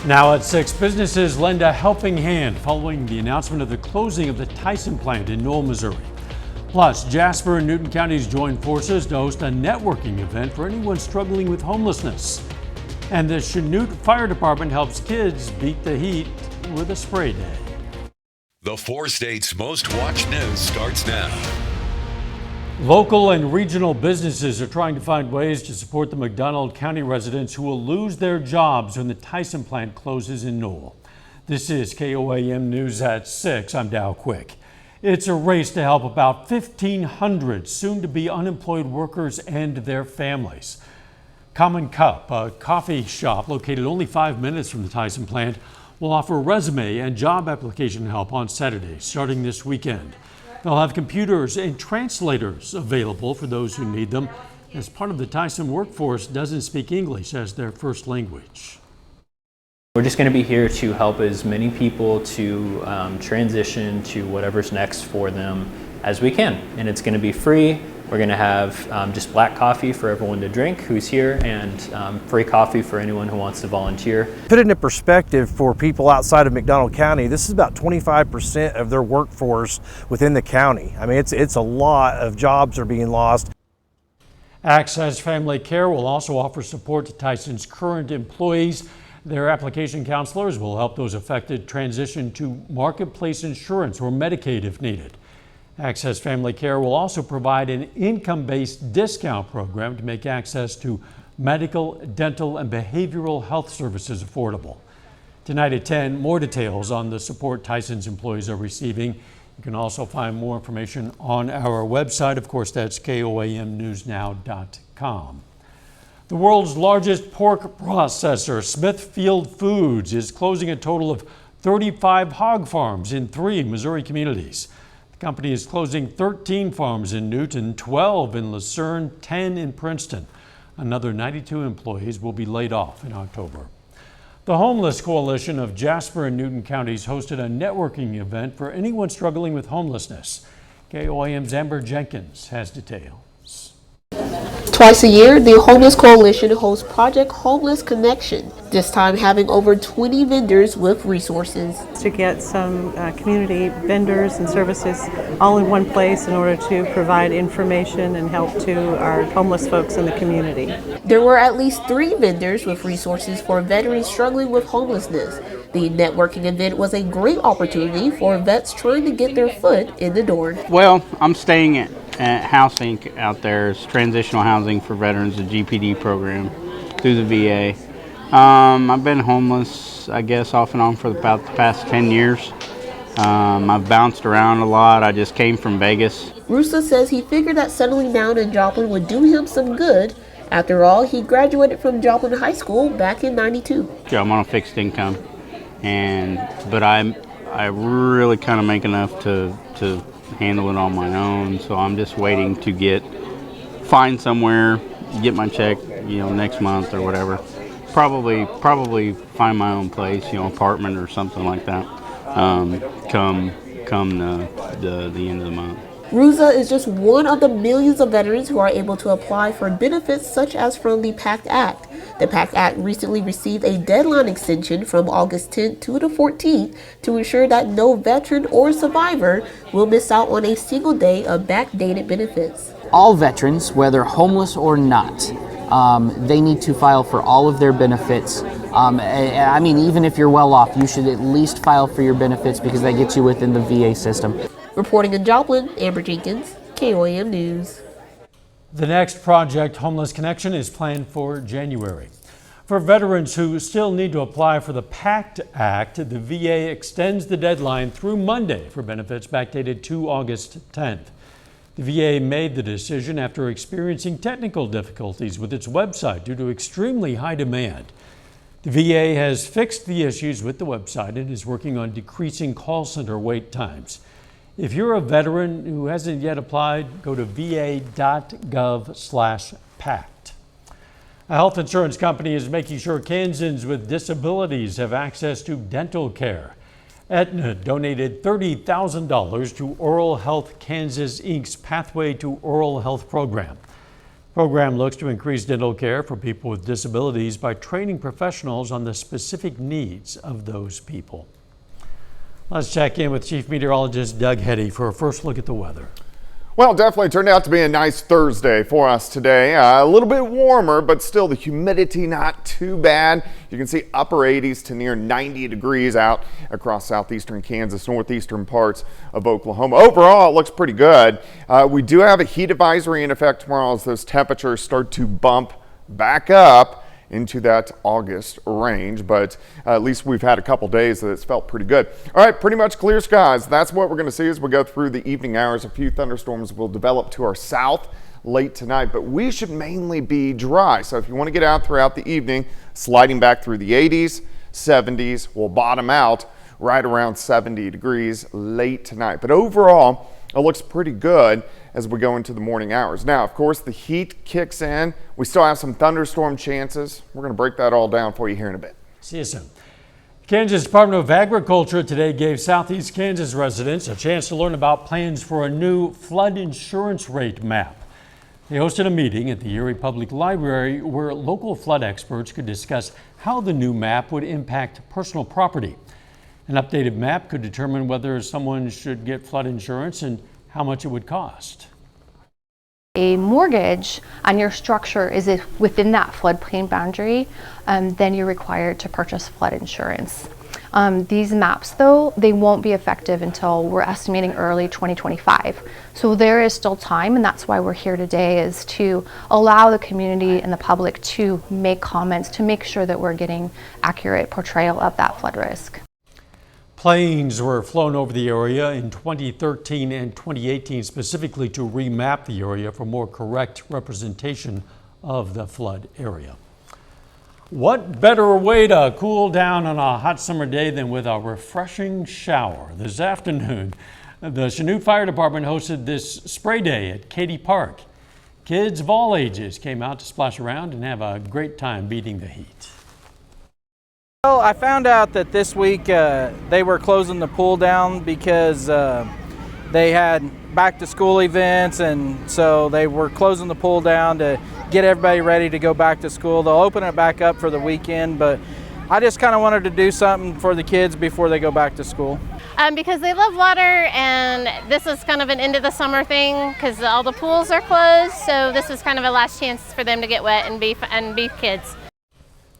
Now at 6, businesses lend a helping hand following the announcement of the closing of the Tyson plant in Knoll, Missouri. Plus, Jasper and Newton counties join forces to host a networking event for anyone struggling with homelessness. And the Chanute Fire Department helps kids beat the heat with a spray day. The 4 states' most watched news starts now. Local and regional businesses are trying to find ways to support the McDonald County residents who will lose their jobs when the Tyson plant closes in Knoll. This is KOAM News at 6. I'm Dow Quick. It's a race to help about 1,500 soon-to-be unemployed workers and their families. Common Cup, a coffee shop located only 5 minutes from the Tyson plant, will offer resume and job application help on Saturday, starting this weekend. They'll have computers and translators available for those who need them, as part of the Tyson workforce doesn't speak English as their first language. We're just going to be here to help as many people to transition to whatever's next for them as we can. And it's going to be free. We're going to have just black coffee for everyone to drink who's here, and free coffee for anyone who wants to volunteer. Put it into perspective for people outside of McDonald County, this is about 25% of their workforce within the county. I mean, it's a lot of jobs are being lost. Access Family Care will also offer support to Tyson's current employees. Their application counselors will help those affected transition to marketplace insurance or Medicaid if needed. Access Family Care will also provide an income-based discount program to make access to medical, dental, and behavioral health services affordable. Tonight at 10, more details on the support Tyson's employees are receiving. You can also find more information on our website. Of course, that's KOAMnewsnow.com. The world's largest pork processor, Smithfield Foods, is closing a total of 35 hog farms in 3 Missouri communities. The company is closing 13 farms in Newton, 12 in Lucerne, 10 in Princeton. Another 92 employees will be laid off in October. The Homeless Coalition of Jasper and Newton counties hosted a networking event for anyone struggling with homelessness. KOAM's Amber Jenkins has details. Twice a year, the Homeless Coalition hosts Project Homeless Connection, this time having over 20 vendors with resources. To get some community vendors and services all in one place in order to provide information and help to our homeless folks in the community. There were at least 3 vendors with resources for veterans struggling with homelessness. The networking event was a great opportunity for vets trying to get their foot in the door. Well, I'm staying at House Inc. out there. It's transitional housing for veterans, the GPD program through the VA. I've been homeless, I guess, off and on for about the past 10 years. I've bounced around a lot. I just came from Vegas. Rusa says he figured that settling down in Joplin would do him some good. After all, he graduated from Joplin High School back in '92. Yeah, I'm on a fixed income, but I really kind of make enough to handle it on my own. So I'm just waiting to find somewhere, get my check, next month or whatever. Probably find my own place, apartment or something like that. Come the end of the month. Rusa is just one of the millions of veterans who are able to apply for benefits such as from the PACT Act. The PACT Act recently received a deadline extension from August 10th to the 14th to ensure that no veteran or survivor will miss out on a single day of backdated benefits. All veterans, whether homeless or not, they need to file for all of their benefits. I mean, even if you're well off, you should at least file for your benefits because that gets you within the VA system. Reporting in Joplin, Amber Jenkins, KOAM News. The next Project Homeless Connection is planned for January. For veterans who still need to apply for the PACT Act, the VA extends the deadline through Monday for benefits backdated to August 10th. The VA made the decision after experiencing technical difficulties with its website due to extremely high demand. The VA has fixed the issues with the website and is working on decreasing call center wait times. If you're a veteran who hasn't yet applied, go to va.gov/PACT. A health insurance company is making sure Kansans with disabilities have access to dental care. Aetna donated $30,000 to Oral Health Kansas Inc.'s Pathway to Oral Health program. Program looks to increase dental care for people with disabilities by training professionals on the specific needs of those people. Let's check in with Chief Meteorologist Doug Heddy for a first look at the weather. Well, definitely turned out to be a nice Thursday for us today. A little bit warmer, but still the humidity not too bad. You can see upper 80s to near 90 degrees out across southeastern Kansas, northeastern parts of Oklahoma. Overall, it looks pretty good. We do have a heat advisory in effect tomorrow as those temperatures start to bump back up into that August range, but at least we've had a couple days that it's felt pretty good. All right, pretty much clear skies. That's what we're going to see as we go through the evening hours. A few thunderstorms will develop to our south late tonight, but we should mainly be dry. So if you want to get out throughout the evening, sliding back through the 80s, 70s, we'll bottom out right around 70 degrees late tonight. But overall, it looks pretty good as we go into the morning hours. Now, of course, the heat kicks in. We still have some thunderstorm chances. We're going to break that all down for you here in a bit. See you soon. Kansas Department of Agriculture today gave Southeast Kansas residents a chance to learn about plans for a new flood insurance rate map. They hosted a meeting at the Erie Public Library where local flood experts could discuss how the new map would impact personal property. An updated map could determine whether someone should get flood insurance and how much it would cost. A mortgage on your structure is within that floodplain boundary, then you're required to purchase flood insurance. These maps, though, they won't be effective until we're estimating early 2025. So there is still time, and that's why we're here today, is to allow the community and the public to make comments to make sure that we're getting accurate portrayal of that flood risk. Planes were flown over the area in 2013 and 2018 specifically to remap the area for more correct representation of the flood area. What better way to cool down on a hot summer day than with a refreshing shower? This afternoon, the Chanute Fire Department hosted this spray day at Katy Park. Kids of all ages came out to splash around and have a great time beating the heat. Well, I found out that this week they were closing the pool down because they had back to school events, and so they were closing the pool down to get everybody ready to go back to school. They'll open it back up for the weekend, but I just kind of wanted to do something for the kids before they go back to school. Because they love water, and this is kind of an end of the summer thing because all the pools are closed, so this is kind of a last chance for them to get wet and be kids.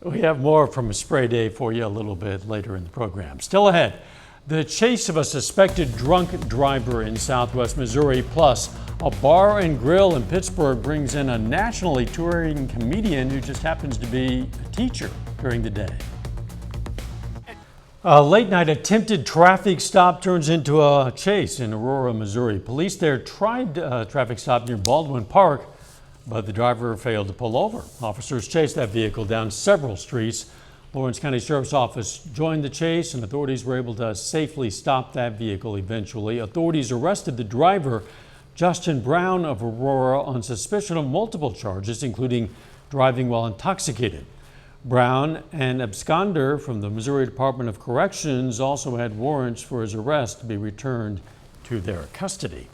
We have more from a spray day for you a little bit later in the program. Still ahead, the chase of a suspected drunk driver in southwest Missouri, plus a bar and grill in Pittsburgh brings in a nationally touring comedian who just happens to be a teacher during the day. A late night attempted traffic stop turns into a chase in Aurora, Missouri. Police there tried a traffic stop near Baldwin Park, but the driver failed to pull over. Officers chased that vehicle down several streets. Lawrence County Sheriff's Office joined the chase, and authorities were able to safely stop that vehicle eventually. Authorities arrested the driver, Justin Brown of Aurora, on suspicion of multiple charges, including driving while intoxicated. Brown, an absconder from the Missouri Department of Corrections, also had warrants for his arrest to be returned to their custody.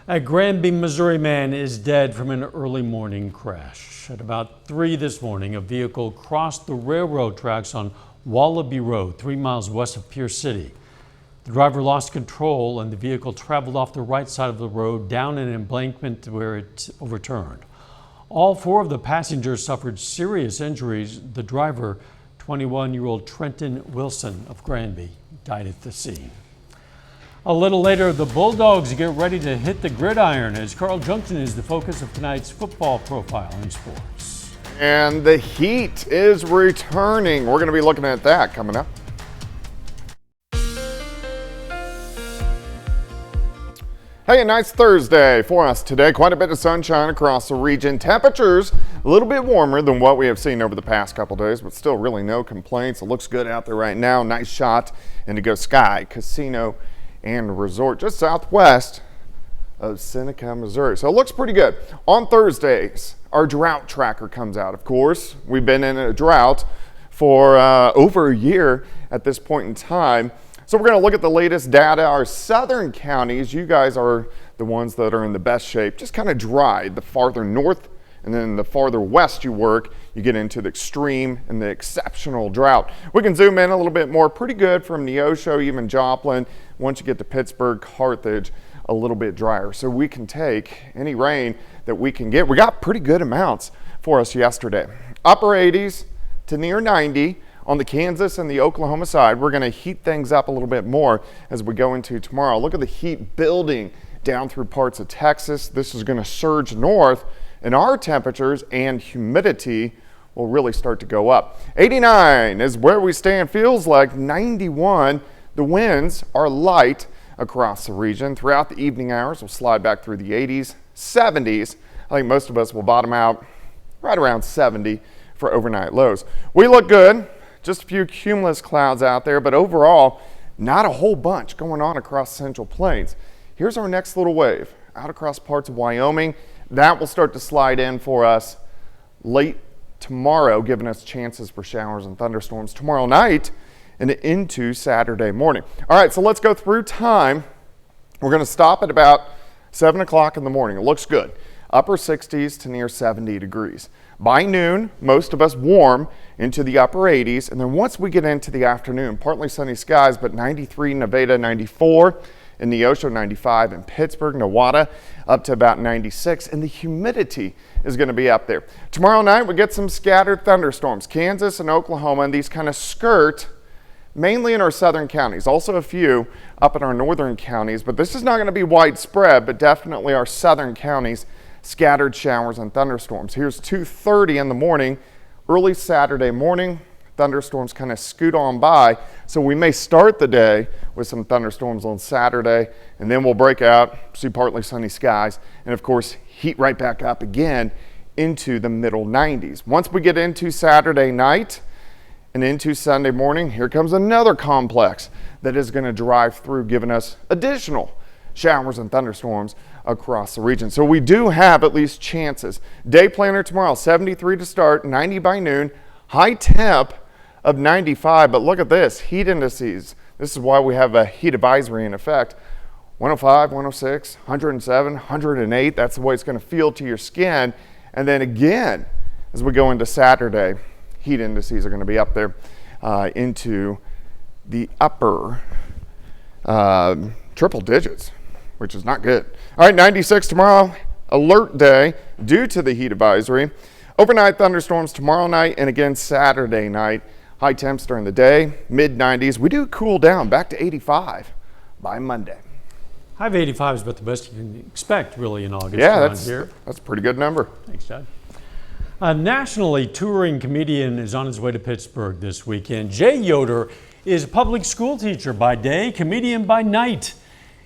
A Granby, Missouri man is dead from an early morning crash. At about 3 this morning, a vehicle crossed the railroad tracks on Wallaby Road, 3 miles west of Pierce City. The driver lost control and the vehicle traveled off the right side of the road down an embankment where it overturned. All 4 of the passengers suffered serious injuries. The driver, 21-year-old Trenton Wilson of Granby, died at the scene. A little later, the Bulldogs get ready to hit the gridiron as Carl Junction is the focus of tonight's football profile in sports. And the heat is returning. We're going to be looking at that coming up. Hey, a nice Thursday for us today. Quite a bit of sunshine across the region. Temperatures a little bit warmer than what we have seen over the past couple days, but still really no complaints. It looks good out there right now. Nice shot Indigo Sky Casino and Resort just southwest of Seneca, Missouri. So it looks pretty good. On Thursdays, our drought tracker comes out. Of course, we've been in a drought for over a year at this point in time. So we're going to look at the latest data. Our southern counties, you guys are the ones that are in the best shape, just kind of dry. The farther north And then the farther west you work, you get into the extreme and the exceptional drought. We can zoom in a little bit more. Pretty good from Neosho, even Joplin. Once you get to Pittsburgh, Carthage, a little bit drier. So we can take any rain that we can get. We got pretty good amounts for us yesterday. Upper 80s to near 90 on the Kansas and the Oklahoma side. We're going to heat things up a little bit more as we go into tomorrow. Look at the heat building down through parts of Texas. This is going to surge north, and our temperatures and humidity will really start to go up. 89 is where we stand. Feels like 91. The winds are light across the region. Throughout the evening hours, we'll slide back through the 80s, 70s. I think most of us will bottom out right around 70 for overnight lows. We look good. Just a few cumulus clouds out there, but overall, not a whole bunch going on across the Central Plains. Here's our next little wave out across parts of Wyoming. That will start to slide in for us late tomorrow, giving us chances for showers and thunderstorms tomorrow night and into Saturday morning. All right, so let's go through time. We're going to stop at about 7 o'clock in the morning. It looks good. Upper 60s to near 70 degrees. By noon, most of us warm into the upper 80s, and then once we get into the afternoon, partly sunny skies, but 93 Nevada, 94 in Neosho, 95 in Pittsburgh, Nowata, up to about 96, and the humidity is going to be up there. Tomorrow night, we get some scattered thunderstorms. Kansas and Oklahoma, and these kind of skirt mainly in our southern counties, also a few up in our northern counties, but this is not going to be widespread, but definitely our southern counties, scattered showers and thunderstorms. Here's 2:30 in the morning, early Saturday morning. Thunderstorms kind of scoot on by, so we may start the day with some thunderstorms on Saturday, and then we'll break out, see partly sunny skies, and of course heat right back up again into the middle 90s. Once we get into Saturday night and into Sunday morning, here comes another complex that is going to drive through, giving us additional showers and thunderstorms across the region. So we do have at least chances. Day planner tomorrow, 73 to start, 90 by noon, high temp of 95, but look at this, heat indices. This is why we have a heat advisory in effect. 105, 106, 107, 108, that's the way it's going to feel to your skin. And then again, as we go into Saturday, heat indices are going to be up there into the upper triple digits, which is not good. All right, 96 tomorrow, alert day due to the heat advisory. Overnight thunderstorms tomorrow night and again Saturday night. High temps during the day, mid 90s. We do cool down back to 85 by Monday. High of 85 is about the best you can expect really in August. Yeah, that's a pretty good number. Thanks, Todd. A nationally touring comedian is on his way to Pittsburgh this weekend. Jay Yoder is a public school teacher by day, comedian by night.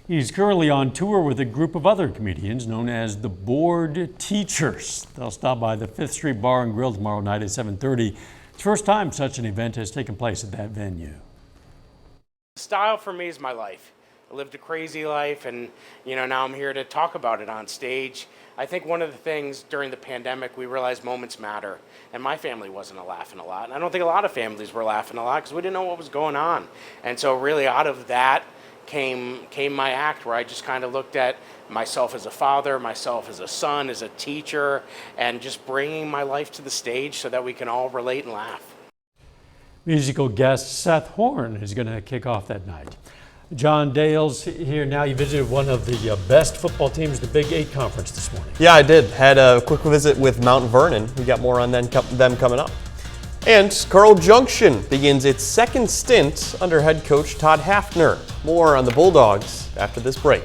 He's currently on tour with a group of other comedians known as the Bored Teachers. They'll stop by the 5th Street Bar and Grill tomorrow night at 7:30. It's the first time such an event has taken place at that venue. Style for me is my life. I lived a crazy life, and now I'm here to talk about it on stage. I think one of the things during the pandemic, we realized moments matter, and my family wasn't laughing a lot, and I don't think a lot of families were laughing a lot because we didn't know what was going on. And so really out of that came my act, where I just kind of looked at myself as a father, myself as a son, as a teacher, and just bringing my life to the stage so that we can all relate and laugh. Musical guest Seth Horn is going to kick off that night. John Dale's here now. You visited one of the best football teams, the Big 8 Conference this morning. Yeah, I did. Had a quick visit with Mount Vernon. We got more on them coming up. And Carl Junction begins its second stint under head coach Todd Hafner. More on the Bulldogs after this break.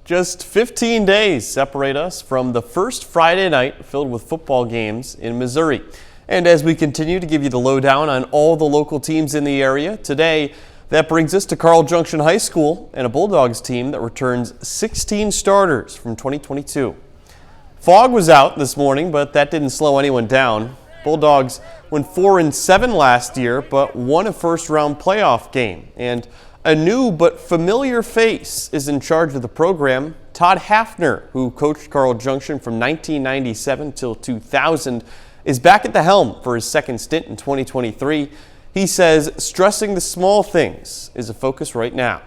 Just 15 days separate us from the first Friday night filled with football games in Missouri. And as we continue to give you the lowdown on all the local teams in the area, today that brings us to Carl Junction High School and a Bulldogs team that returns 16 starters from 2022. Fog was out this morning, but that didn't slow anyone down. Bulldogs went 4-7 last year, but won a first-round playoff game. And a new but familiar face is in charge of the program. Todd Hafner, who coached Carl Junction from 1997 till 2000, is back at the helm for his second stint in 2023. He says stressing the small things is a focus right now.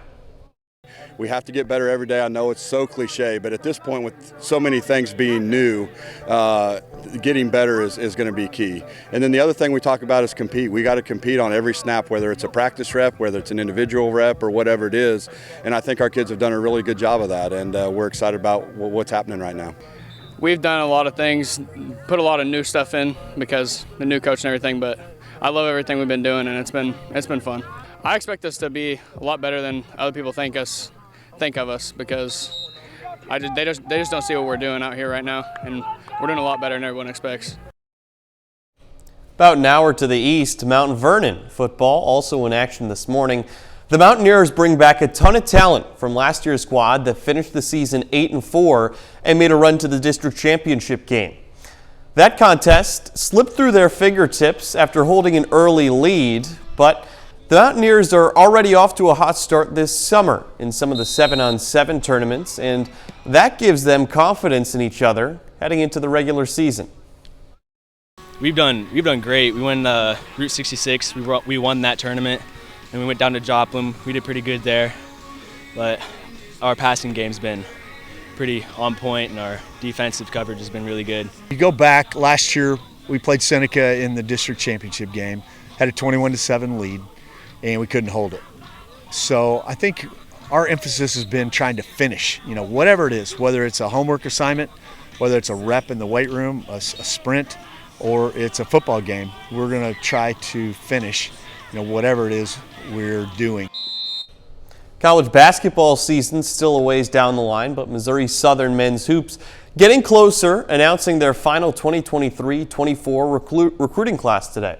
We have to get better every day. I know it's so cliche, but at this point, with so many things being new, getting better is going to be key. And then the other thing we talk about is compete. We got to compete on every snap, whether it's a practice rep, whether it's an individual rep, or whatever it is. And I think our kids have done a really good job of that, and we're excited about what's happening right now. We've done a lot of things, put a lot of new stuff in because the new coach and everything, but I love everything we've been doing, and it's been fun. I expect us to be a lot better than other people think of us because they just don't see what we're doing out here right now, and we're doing a lot better than everyone expects. About an hour to the east, Mount Vernon football also in action this morning. The Mountaineers bring back a ton of talent from last year's squad that finished the season 8-4 and made a run to the district championship game. That contest slipped through their fingertips after holding an early lead, but the Mountaineers are already off to a hot start this summer in some of the 7-on-7 tournaments, and that gives them confidence in each other heading into the regular season. We've done great. We won Route 66. We won that tournament, and we went down to Joplin. We did pretty good there, but our passing game's been pretty on point, and our defensive coverage has been really good. You go back last year, we played Seneca in the district championship game, had a 21-7 lead, and we couldn't hold it. So I think our emphasis has been trying to finish, whatever it is, whether it's a homework assignment, whether it's a rep in the weight room, a sprint, or it's a football game. We're going to try to finish, whatever it is we're doing. College basketball season still a ways down the line, but Missouri Southern men's hoops getting closer, announcing their final 2023-24 recruiting class today.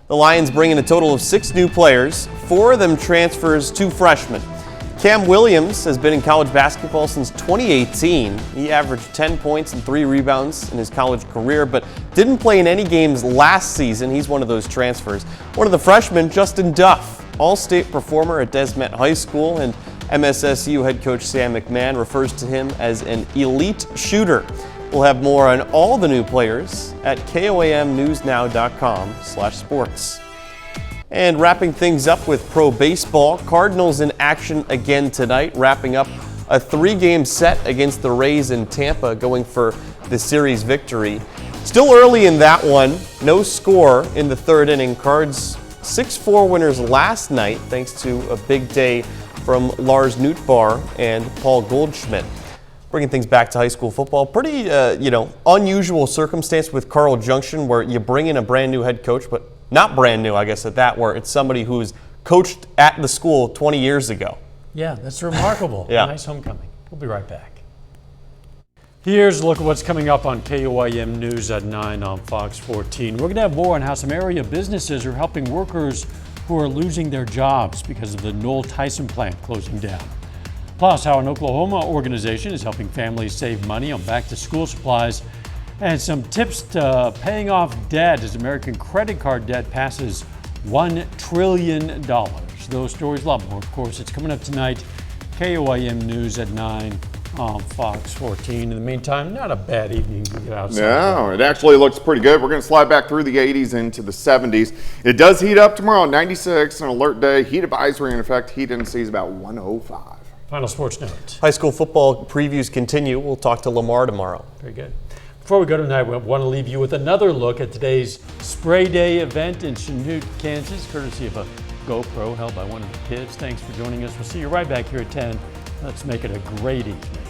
The Lions bring in a total of 6 new players, 4 of them transfers, 2 freshmen. Cam Williams has been in college basketball since 2018. He averaged 10 points and 3 rebounds in his college career, but didn't play in any games last season. He's one of those transfers. One of the freshmen, Justin Duff, all-state performer at Desmet High School, and MSSU head coach Sam McMahon refers to him as an elite shooter. We'll have more on all the new players at KOAMnewsnow.com/sports. And wrapping things up with pro baseball, Cardinals in action again tonight, wrapping up a 3-game set against the Rays in Tampa, going for the series victory. Still early in that one, no score in the 3rd inning. Cards 6-4 winners last night, thanks to a big day from Lars Nootbaar and Paul Goldschmidt. Bringing things back to high school football, pretty unusual circumstance with Carl Junction, where you bring in a brand new head coach, but not brand new, I guess, at that, where it's somebody who's coached at the school 20 years ago. Yeah, that's remarkable. Yeah. Nice homecoming. We'll be right back. Here's a look at what's coming up on KOAM News at 9 on Fox 14. We're going to have more on how some area businesses are helping workers who are losing their jobs because of the Noel Tyson plant closing down. Plus, how an Oklahoma organization is helping families save money on back-to-school supplies, and some tips to paying off debt as American credit card debt passes $1 trillion. Those stories, a lot more, of course. It's coming up tonight. KOAM News at 9 on Fox 14. In the meantime, not a bad evening to get outside. No, it actually looks pretty good. We're going to slide back through the 80s into the 70s. It does heat up tomorrow, 96, an alert day. Heat advisory in effect. Heat indices about 105. Final sports note. High school football previews continue. We'll talk to Lamar tomorrow. Very good. Before we go tonight, we want to leave you with another look at today's Spray Day event in Chanute, Kansas, courtesy of a GoPro held by one of the kids. Thanks for joining us. We'll see you right back here at 10. Let's make it a great evening.